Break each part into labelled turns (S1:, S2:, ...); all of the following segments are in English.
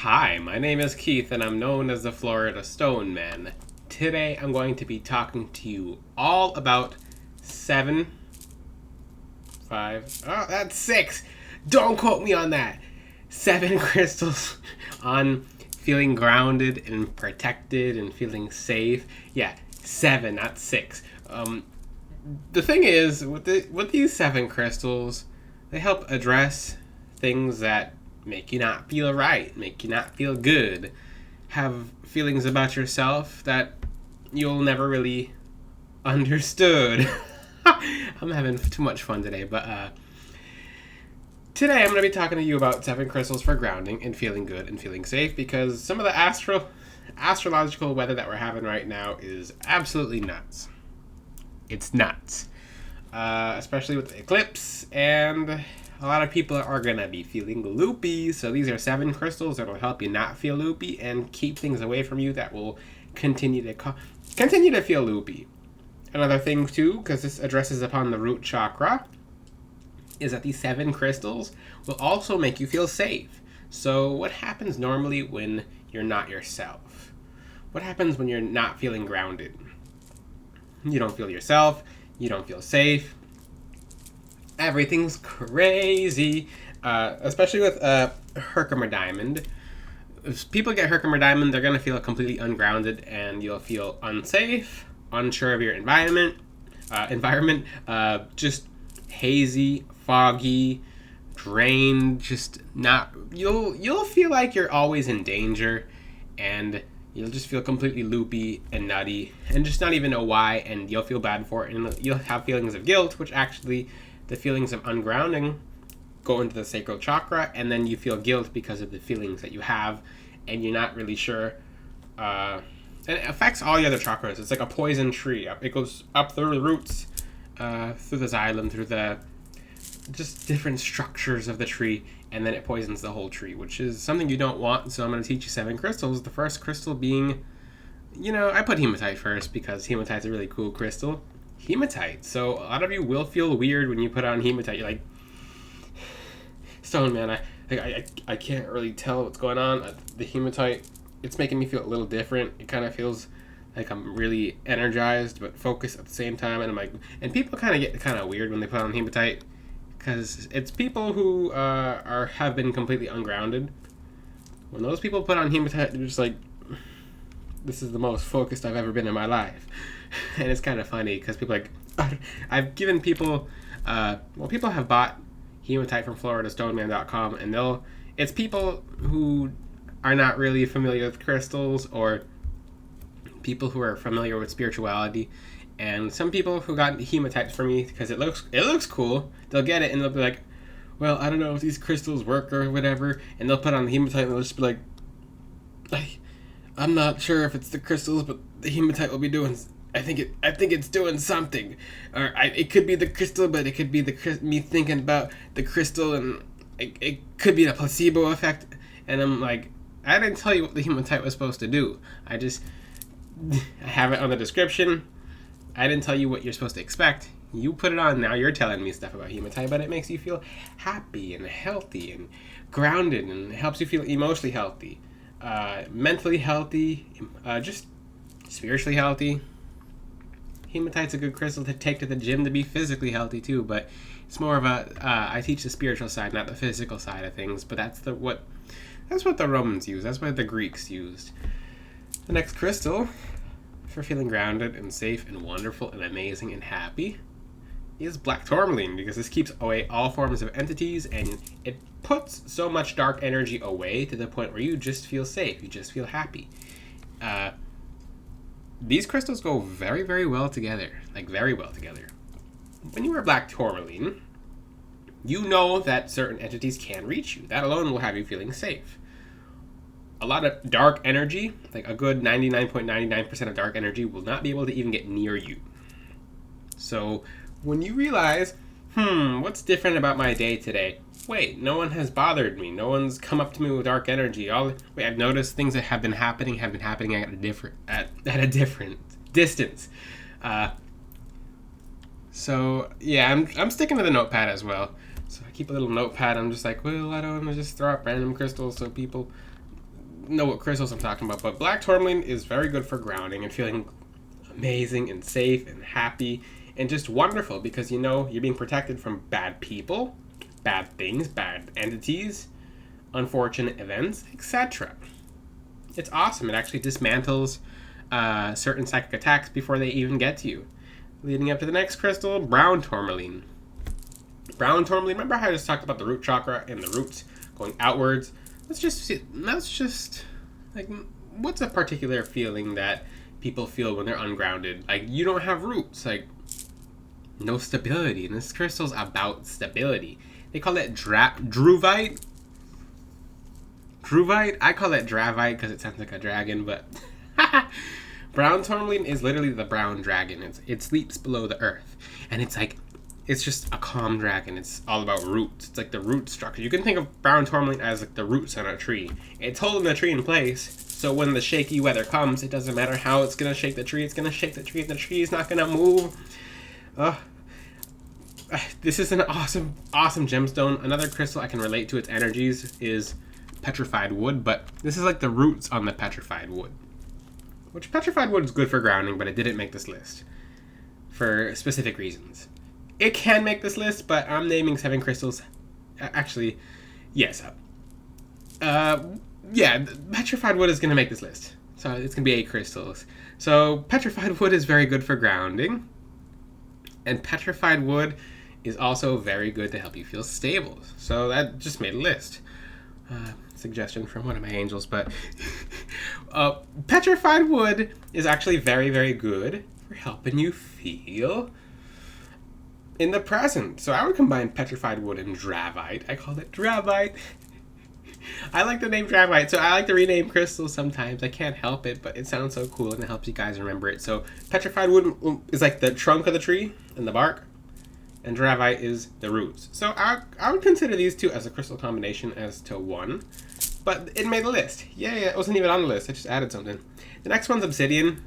S1: Hi, my name is Keith and I'm known as the Florida Stone Man. Today I'm going to be talking to you all about that's six. Don't quote me on that. 7 crystals on feeling grounded and protected and feeling safe. Yeah, 7, not 6. The thing is, with these 7 crystals, they help address things that make you not feel right, make you not feel good, have feelings about yourself that you'll never really understood. I'm having too much fun today, but today I'm going to be talking to you about 7 crystals for grounding and feeling good and feeling safe, because some of the astrological weather that we're having right now is absolutely nuts. It's nuts. Especially with the eclipse, and a lot of people are going to be feeling loopy. So these are 7 crystals that will help you not feel loopy and keep things away from you that will continue to feel loopy. Another thing too, because this addresses upon the root chakra, is that these 7 crystals will also make you feel safe. So what happens normally when you're not yourself? What happens when you're not feeling grounded? You don't feel yourself. You don't feel safe. Everything's crazy. Especially with Herkimer Diamond. If people get Herkimer Diamond, they're going to feel completely ungrounded and you'll feel unsafe, unsure of your environment, just hazy, foggy, drained, just not... You'll feel like you're always in danger, and you'll just feel completely loopy and nutty and just not even know why, and you'll feel bad for it, and you'll have feelings of guilt, which actually the feelings of ungrounding go into the sacral chakra, and then you feel guilt because of the feelings that you have, and you're not really sure. And it affects all the other chakras. It's like a poison tree. It goes up through the roots, through the xylem, through the just different structures of the tree, and then it poisons the whole tree, which is something you don't want. So I'm going to teach you 7 crystals. The first crystal being, I put hematite first because hematite's a really cool crystal. Hematite. So a lot of you will feel weird when you put on hematite. You're like, Stone Man, I can't really tell what's going on. The hematite, it's making me feel a little different. It kind of feels like I'm really energized but focused at the same time. And I'm like, and people kind of get kind of weird when they put on hematite, because it's people who have been completely ungrounded. When those people put on hematite, they're just like, this is the most focused I've ever been in my life. And it's kind of funny because people are like, I've given people, people have bought hematite from FloridaStoneman.com, and it's people who are not really familiar with crystals, or people who are familiar with spirituality. And some people who got hematite from me because it looks cool, they'll get it and they'll be like, well, I don't know if these crystals work or whatever, and they'll put on the hematite and they'll just be like, I'm not sure if it's the crystals, but the hematite will be doing, I think it's doing something. Or it could be the crystal, but it could be me thinking about the crystal, and it could be the placebo effect. And I'm like, I didn't tell you what the hematite was supposed to do. I have it on the description. I didn't tell you what you're supposed to expect. You put it on, now you're telling me stuff about hematite, but it makes you feel happy and healthy and grounded, and it helps you feel emotionally healthy, mentally healthy, just spiritually healthy. Hematite's a good crystal to take to the gym to be physically healthy too, but it's more of I teach the spiritual side, not the physical side of things, but that's what the Romans used. That's what the Greeks used. The next crystal for feeling grounded and safe and wonderful and amazing and happy is black tourmaline, because this keeps away all forms of entities, and it puts so much dark energy away to the point where you just feel safe, you just feel happy. These crystals go very, very well together, like very well together. When you wear black tourmaline, you know that certain entities can reach you. That alone will have you feeling safe. A lot of dark energy, like a good 99.99% of dark energy, will not be able to even get near you. So when you realize, what's different about my day today? Wait, no one has bothered me. No one's come up to me with dark energy. I've noticed things that have been happening at a different distance. So yeah, I'm sticking to the notepad as well. So I keep a little notepad. I'm just like, well, I don't want to just throw up random crystals so people know what crystals I'm talking about, but black tourmaline is very good for grounding and feeling amazing and safe and happy and just wonderful because you're being protected from bad people, bad things, bad entities, unfortunate events, etc. It's awesome. It actually dismantles certain psychic attacks before they even get to you. Leading up to the next crystal, brown tourmaline. Brown tourmaline, remember how I just talked about the root chakra and the roots going outwards? Let's just like, what's a particular feeling that people feel when they're ungrounded? Like, you don't have roots, like, no stability. And this crystal's about stability. They call it druvite. Druvite? I call it dravite because it sounds like a dragon, but brown tourmaline is literally the brown dragon. It sleeps below the earth. And it's just a calm dragon. It's all about roots. It's like the root structure. You can think of brown tourmaline as like the roots on a tree. It's holding the tree in place. So when the shaky weather comes, it doesn't matter how it's going to shake the tree. It's going to shake the tree. The tree is not going to move. This is an awesome, awesome gemstone. Another crystal I can relate to its energies is petrified wood, but this is like the roots on the petrified wood. Which petrified wood is good for grounding, but it didn't make this list for specific reasons. It can make this list, but I'm naming 7 crystals. Actually, yes. Yeah, petrified wood is going to make this list. So it's going to be 8 crystals. So petrified wood is very good for grounding. And petrified wood is also very good to help you feel stable. So that just made a list. Suggestion from one of my angels, but petrified wood is actually very, very good for helping you feel in the present. So I would combine petrified wood and dravite. I call it dravite. I like the name dravite, so I like to rename crystals sometimes. I can't help it, but it sounds so cool and it helps you guys remember it. So petrified wood is like the trunk of the tree and the bark, and dravite is the roots. So I would consider these two as a crystal combination as to one, but it made the list. Yeah, it wasn't even on the list. I just added something. The next one's obsidian.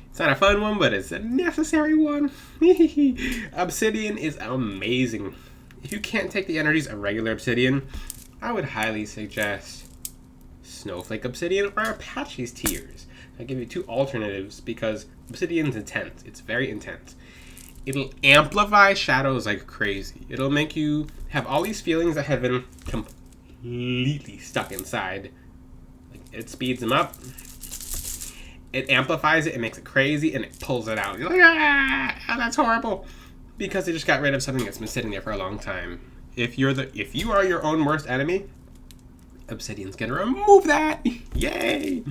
S1: It's not a fun one, but it's a necessary one. Obsidian is amazing. If you can't take the energies of regular obsidian, I would highly suggest Snowflake Obsidian or Apache's Tears. I give you 2 alternatives because obsidian's intense. It's very intense. It'll amplify shadows like crazy. It'll make you have all these feelings that have been completely stuck inside. Like, it speeds them up. It amplifies it, it makes it crazy, and it pulls it out. You're like, that's horrible. Because it just got rid of something that's been sitting there for a long time. If you are your own worst enemy, obsidian's gonna remove that. Yay!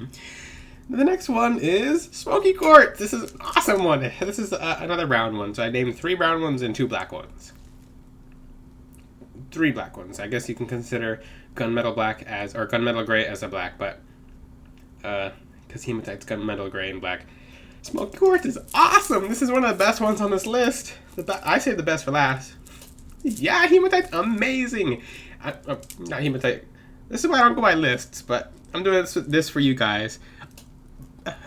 S1: The next one is Smoky Quartz. This is an awesome one. This is another brown one. So I named 3 brown ones and 2 black ones. 3 black ones. I guess you can consider gunmetal black or gunmetal gray as a black, but because hematite's gunmetal gray and black. Smoky Quartz is awesome. This is one of the best ones on this list. I saved the best for last. Yeah, hematite's amazing. Not hematite. This is why I don't go by lists, but I'm doing this for you guys.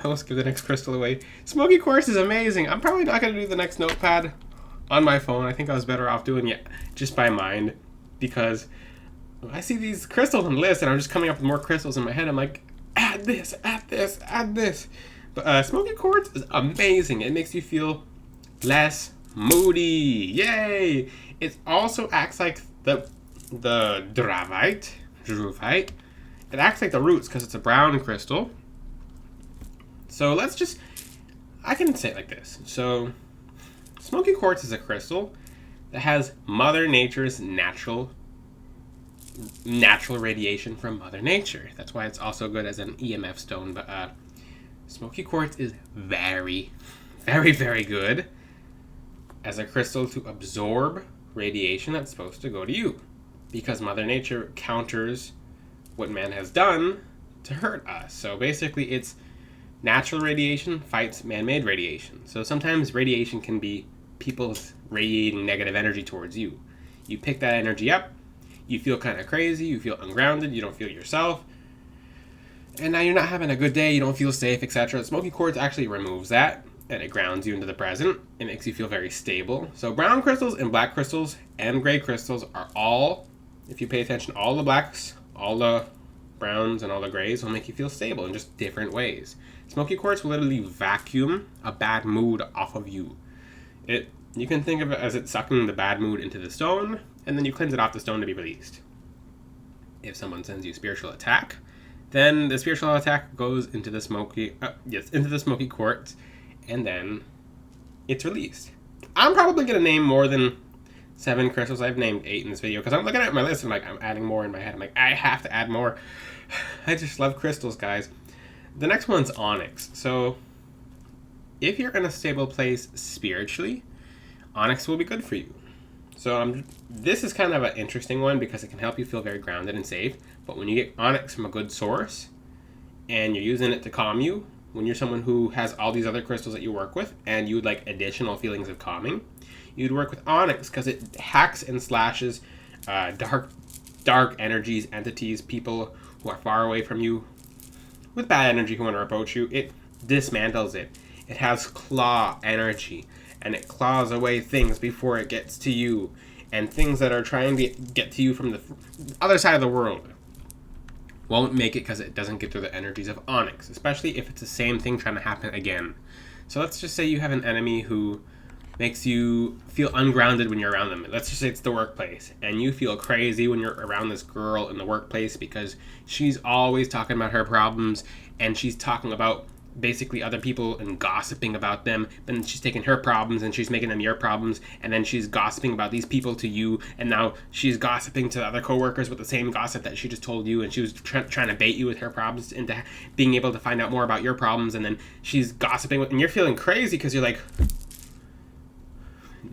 S1: Let's give the next crystal away. Smoky Quartz is amazing. I'm probably not going to do the next notepad on my phone. I think I was better off doing it just by mind, because I see these crystals on the list and I'm just coming up with more crystals in my head. I'm like, add this, add this, add this. But Smoky Quartz is amazing. It makes you feel less moody. Yay! It also acts like the druvite. It acts like the roots because it's a brown crystal. So I can say it like this. So Smoky Quartz is a crystal that has Mother Nature's natural radiation from Mother Nature. That's why it's also good as an EMF stone. But Smoky Quartz is very, very, very good as a crystal to absorb radiation that's supposed to go to you, because Mother Nature counters what man has done to hurt us. So basically it's natural radiation fights man-made radiation. So sometimes radiation can be people's radiating negative energy towards you. You pick that energy up, you feel kind of crazy, you feel ungrounded, you don't feel yourself, and now you're not having a good day, you don't feel safe, etc. Smoky Quartz actually removes that, and it grounds you into the present. It makes you feel very stable. So brown crystals and black crystals and gray crystals are all, if you pay attention, all the blacks, all the browns and all the grays will make you feel stable in just different ways. Smoky quartz will literally vacuum a bad mood off of you. You can think of it as it sucking the bad mood into the stone, and then you cleanse it off the stone to be released. If someone sends you spiritual attack, then the spiritual attack goes into the smoky quartz, and then it's released. I'm probably gonna name more than 7 crystals. I've named 8 in this video because I'm looking at my list and I'm adding more in my head. I'm like, I have to add more. I just love crystals, guys. The next one's onyx. So if you're in a stable place spiritually, onyx will be good for you. So this is kind of an interesting one because it can help you feel very grounded and safe. But when you get onyx from a good source and you're using it to calm you, when you're someone who has all these other crystals that you work with and you'd like additional feelings of calming, you'd work with onyx because it hacks and slashes dark energies, entities, people who are far away from you with bad energy who want to approach you. It dismantles it. It has claw energy, and it claws away things before it gets to you, and things that are trying to get to you from the other side of the world won't make it because it doesn't get through the energies of onyx, especially if it's the same thing trying to happen again. So let's just say you have an enemy who makes you feel ungrounded when you're around them. Let's just say it's the workplace, and you feel crazy when you're around this girl in the workplace because she's always talking about her problems, and she's talking about basically other people and gossiping about them. Then she's taking her problems and she's making them your problems, and then she's gossiping about these people to you, and now she's gossiping to the other coworkers with the same gossip that she just told you, and she was trying to bait you with her problems into being able to find out more about your problems, and then she's gossiping and you're feeling crazy because you're like,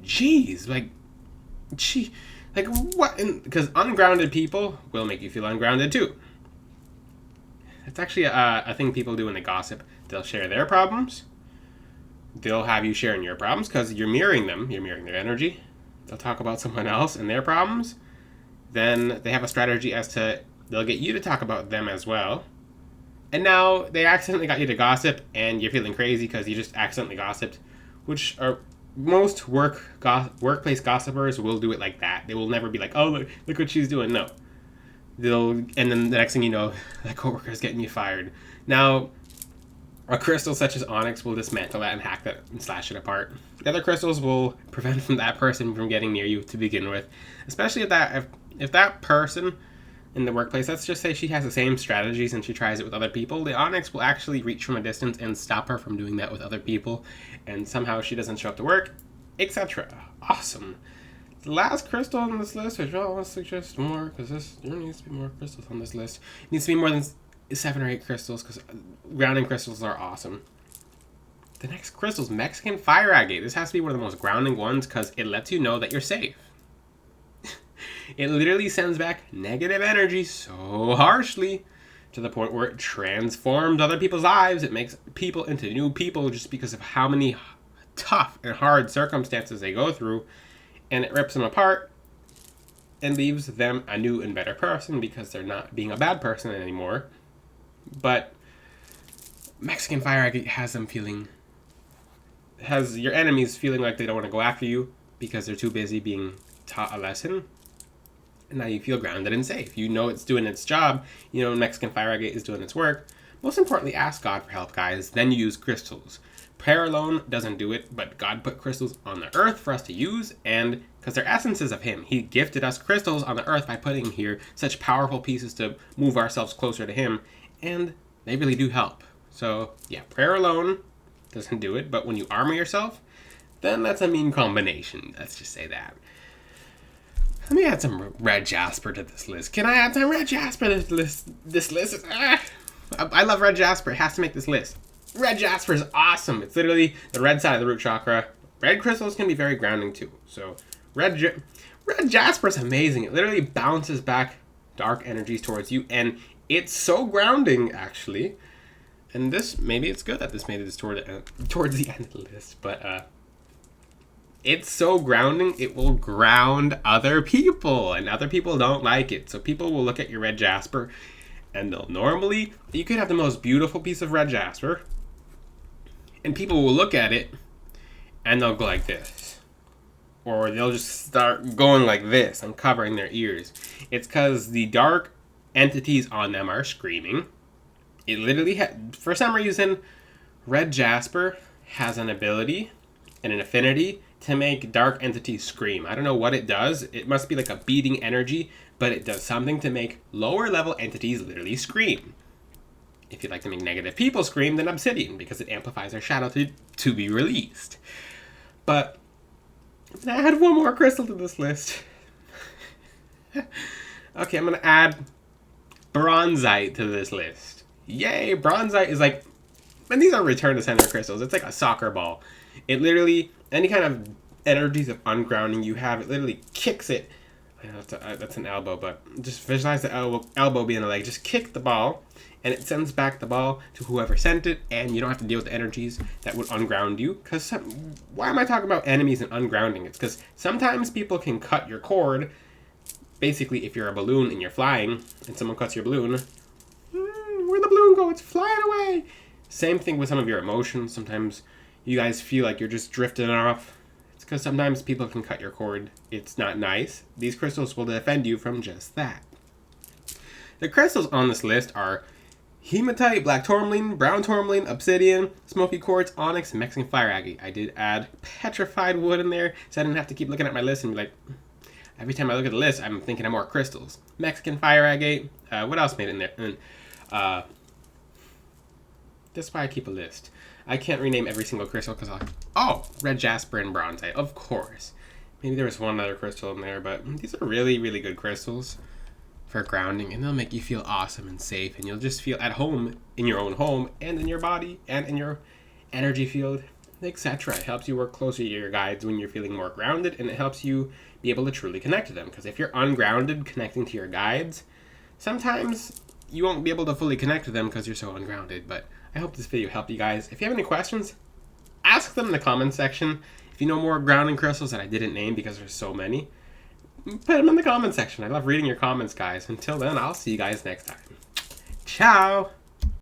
S1: geez, like what? Because ungrounded people will make you feel ungrounded too. It's actually a thing people do when they gossip. They'll share their problems. They'll have you sharing your problems because you're mirroring them. You're mirroring their energy. They'll talk about someone else and their problems. Then they have a strategy as to they'll get you to talk about them as well. And now they accidentally got you to gossip, and you're feeling crazy because you just accidentally gossiped, which are most workplace gossipers will do it like that. They will never be like, oh, look what she's doing. No. And then the next thing you know, that coworker is getting you fired. Now, a crystal such as onyx will dismantle that and hack that and slash it apart. The other crystals will prevent that person from getting near you to begin with, especially if that person in the workplace, let's just say she has the same strategies and she tries it with other people, the onyx will actually reach from a distance and stop her from doing that with other people, and somehow she doesn't show up to work, etc. Awesome. The last crystal on this list, which I'll suggest more, because there needs to be more crystals on this list. It needs to be more than 7 or 8 crystals, because grounding crystals are awesome. The next crystal is Mexican fire agate. This has to be one of the most grounding ones, because it lets you know that you're safe. It literally sends back negative energy so harshly to the point where it transforms other people's lives. It makes people into new people just because of how many tough and hard circumstances they go through. And it rips them apart and leaves them a new and better person because they're not being a bad person anymore. But Mexican fire agate has your enemies feeling like they don't want to go after you because they're too busy being taught a lesson. And now you feel grounded and safe. You know it's doing its job. You know Mexican fire agate is doing its work. Most importantly, ask God for help, guys. Then use crystals. Prayer alone doesn't do it, but God put crystals on the earth for us to use, and because they're essences of Him. He gifted us crystals on the earth by putting here such powerful pieces to move ourselves closer to Him, and they really do help. So, yeah, prayer alone doesn't do it, but when you armor yourself, then that's a mean combination. Let's just say that. Let me add some red jasper to this list. Can I add some red jasper to this list? I love red jasper. It has to make this list. Red jasper is awesome. It's literally the red side of the root chakra. Red crystals can be very grounding too. So red jasper is amazing. It literally bounces back dark energies towards you, and it's so grounding actually. And maybe it's good that this made it towards the end of the list, but it's so grounding, it will ground other people, and other people don't like it. So people will look at your red jasper, and you could have the most beautiful piece of red jasper, and people will look at it, and they'll go like this. Or they'll just start going like this, uncovering their ears. It's because the dark entities on them are screaming. It literally, for some reason, red jasper has an ability and an affinity to make dark entities scream. I don't know what it does. It must be like a beating energy, but it does something to make lower level entities literally scream. If you'd like to make negative people scream, then obsidian, because it amplifies their shadow to be released. But I had one more crystal to this list. Okay, I'm gonna add bronzite to this list. Yay, bronzite is like, and these are return to center crystals. It's like a soccer ball. It literally, any kind of energies of ungrounding you have, it literally kicks it. I know that's an elbow, but just visualize the elbow being a leg. Just kick the ball, and it sends back the ball to whoever sent it, and you don't have to deal with the energies that would unground you. Because why am I talking about enemies and ungrounding? It's because sometimes people can cut your cord. Basically, if you're a balloon and you're flying, and someone cuts your balloon, where'd the balloon go? It's flying away. Same thing with some of your emotions. Sometimes you guys feel like you're just drifting off. It's because sometimes people can cut your cord. It's not nice. These crystals will defend you from just that. The crystals on this list are hematite, black tourmaline, brown tourmaline, obsidian, smoky quartz, onyx, and Mexican fire agate. I did add petrified wood in there, so I didn't have to keep looking at my list and be like, every time I look at the list, I'm thinking of more crystals. Mexican fire agate. What else made it in there? And, that's why I keep a list. I can't rename every single crystal because red jasper and bronzite, of course. Maybe there was one other crystal in there, but these are really, really good crystals for grounding, and they'll make you feel awesome and safe, and you'll just feel at home in your own home and in your body and in your energy field, etc. It helps you work closer to your guides when you're feeling more grounded, and it helps you be able to truly connect to them. Because if you're ungrounded connecting to your guides, sometimes you won't be able to fully connect to them because you're so ungrounded. But I hope this video helped you guys. If you have any questions, ask them in the comment section. If you know more grounding crystals that I didn't name because there's so many, put them in the comment section. I love reading your comments, guys. Until then, I'll see you guys next time. Ciao!